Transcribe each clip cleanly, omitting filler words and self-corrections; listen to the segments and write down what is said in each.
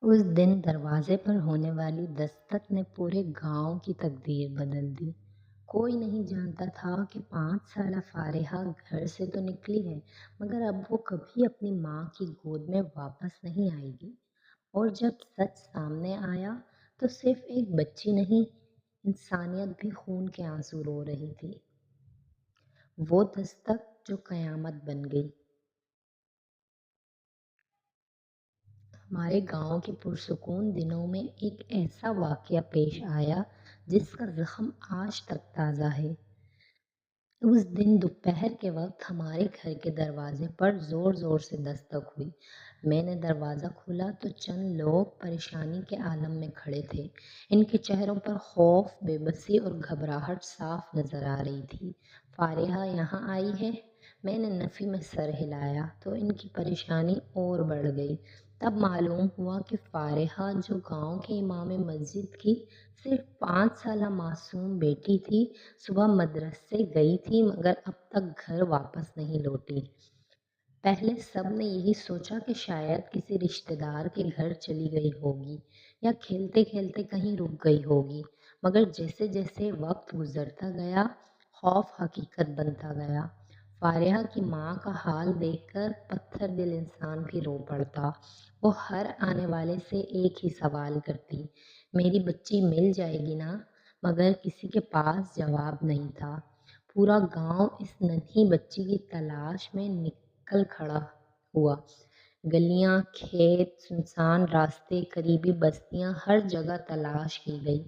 उस दिन दरवाजे पर होने वाली दस्तक ने पूरे गांव की तकदीर बदल दी। कोई नहीं जानता था कि 5 साल फारिहा घर से तो निकली है, मगर अब वो कभी अपनी माँ की गोद में वापस नहीं आएगी। और जब सच सामने आया तो सिर्फ एक बच्ची नहीं, इंसानियत भी खून के आंसू रो रही थी। वो दस्तक जो कयामत बन गई। हमारे गांव के पुरसुकून दिनों में एक ऐसा वाकया पेश आया जिसका जख्म आज तक ताज़ा है। उस दिन दोपहर के वक्त हमारे घर के दरवाजे पर जोर जोर से दस्तक हुई। मैंने दरवाज़ा खोला तो चंद लोग परेशानी के आलम में खड़े थे। इनके चेहरों पर खौफ, बेबसी और घबराहट साफ नजर आ रही थी। फारिहा यहाँ आई है। मैंने नफ़ी में सर हिलाया तो इनकी परेशानी और बढ़ गई। तब मालूम हुआ कि फारिहा जो गांव के इमाम मस्जिद की सिर्फ 5 साल मासूम बेटी थी, सुबह मदरसे गई थी मगर अब तक घर वापस नहीं लौटी। पहले सब ने यही सोचा कि शायद किसी रिश्तेदार के घर चली गई होगी या खेलते खेलते कहीं रुक गई होगी। मगर जैसे जैसे वक्त गुजरता गया, खौफ हकीकत बनता गया। फारिहा की माँ का हाल देखकर पत्थर दिल इंसान भी रो पड़ता। वो हर आने वाले से एक ही सवाल करती, मेरी बच्ची मिल जाएगी ना? मगर किसी के पास जवाब नहीं था। पूरा गांव इस नन्ही बच्ची की तलाश में कल खड़ा हुआ। गलियां, खेत, सुनसान रास्ते, करीबी बस्तियां, हर जगह तलाश की गई।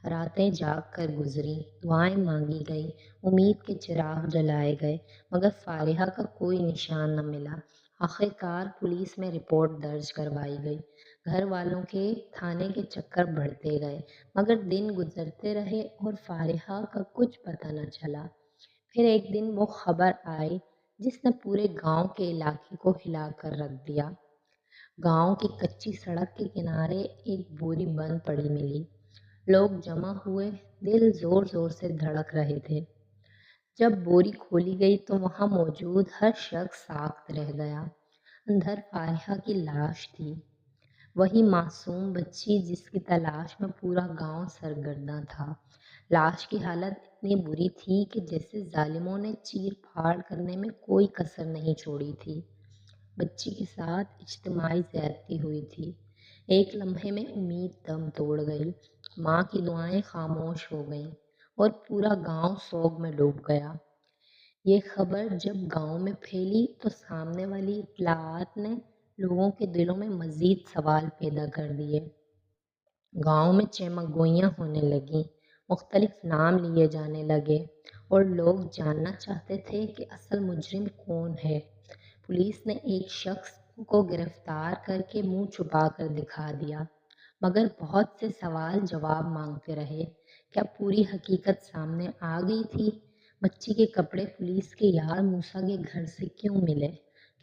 रातें जाग कर गुजरी, दुआएं मांगी गई, उम्मीद के चिराग जलाए गए, मगर फारिहा का कोई निशान न मिला। आखिरकार पुलिस में रिपोर्ट दर्ज करवाई गई। घर वालों के थाने के चक्कर बढ़ते गए, मगर दिन गुजरते रहे और फारिहा का कुछ पता न चला। फिर एक दिन वो खबर आई जिसने पूरे गांव के इलाके को हिला कर रख दिया। गांव की कच्ची सड़क के किनारे एक बोरी बंद पड़ी मिली। लोग जमा हुए, दिल जोर जोर से धड़क रहे थे। जब बोरी खोली गई तो वहां मौजूद हर शख्स साख्त रह गया। अंदर फारिहा की लाश थी, वही मासूम बच्ची जिसकी तलाश में पूरा गांव सरगर्दा था। लाश की हालत इतनी बुरी थी कि जैसे जालिमों ने चीर फाड़ करने में कोई कसर नहीं छोड़ी थी। बच्ची के साथ इज्तिमाई ज्यादती हुई थी। एक लम्हे में उम्मीद दम तोड़ गई। माँ की दुआएं खामोश हो गईं और पूरा गांव सोग में डूब गया। ये खबर जब गांव में फैली तो सामने वाली इत्तलाआत ने लोगों के दिलों में मजीद सवाल पैदा कर दिए। गांव में चेमगोइयाँ होने लगीं, मुख्तलिफ नाम लिए जाने लगे और लोग जानना चाहते थे कि असल मुजरिम कौन है। पुलिस ने एक शख्स को गिरफ्तार करके मुंह छुपा कर दिखा दिया, मगर बहुत से सवाल जवाब मांगते रहे। क्या पूरी हकीकत सामने आ गई थी? बच्ची के कपड़े पुलिस के यार मूसा के घर से क्यों मिले?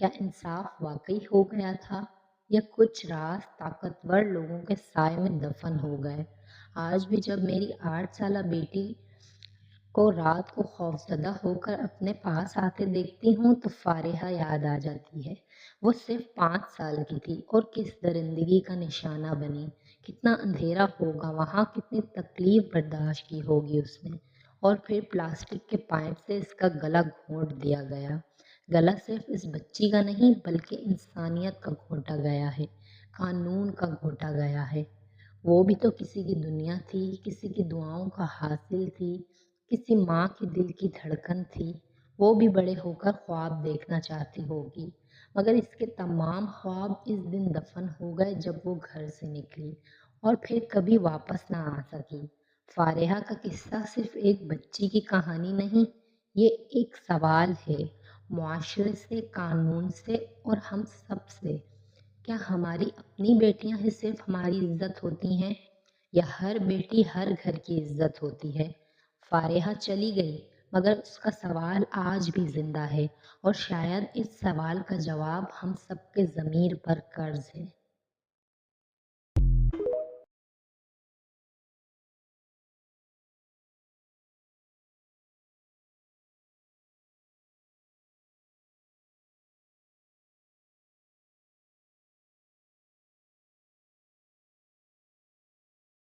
क्या इंसाफ वाकई हो गया था या कुछ राज ताकतवर लोगों के साए में दफन हो गए? आज भी जब मेरी 8 साल बेटी को रात को खौफजदा होकर अपने पास आते देखती हूँ तो फारिहा याद आ जाती है। वो सिर्फ 5 साल की थी और किस दरिंदगी का निशाना बनी। कितना अंधेरा होगा वहाँ, कितनी तकलीफ बर्दाश्त की होगी उसने। और फिर प्लास्टिक के पाइप से इसका गला घोंट दिया गया। गला सिर्फ इस बच्ची का नहीं बल्कि इंसानियत का घोंटा गया है, कानून का घोंटा गया है। वो भी तो किसी की दुनिया थी, किसी की दुआओं का हासिल थी, किसी माँ की दिल की धड़कन थी। वो भी बड़े होकर ख्वाब देखना चाहती होगी, मगर इसके तमाम ख्वाब इस दिन दफन हो गए जब वो घर से निकली और फिर कभी वापस ना आ सकी। फारिहा का किस्सा सिर्फ एक बच्ची की कहानी नहीं, ये एक सवाल है, मुआशरे से, कानून से और हम सब से। क्या हमारी अपनी बेटियां ही सिर्फ हमारी इज्जत होती हैं या हर बेटी हर घर की इज्जत होती है? फारिहा चली गई मगर उसका सवाल आज भी जिंदा है और शायद इस सवाल का जवाब हम सबके ज़मीर पर कर्ज है।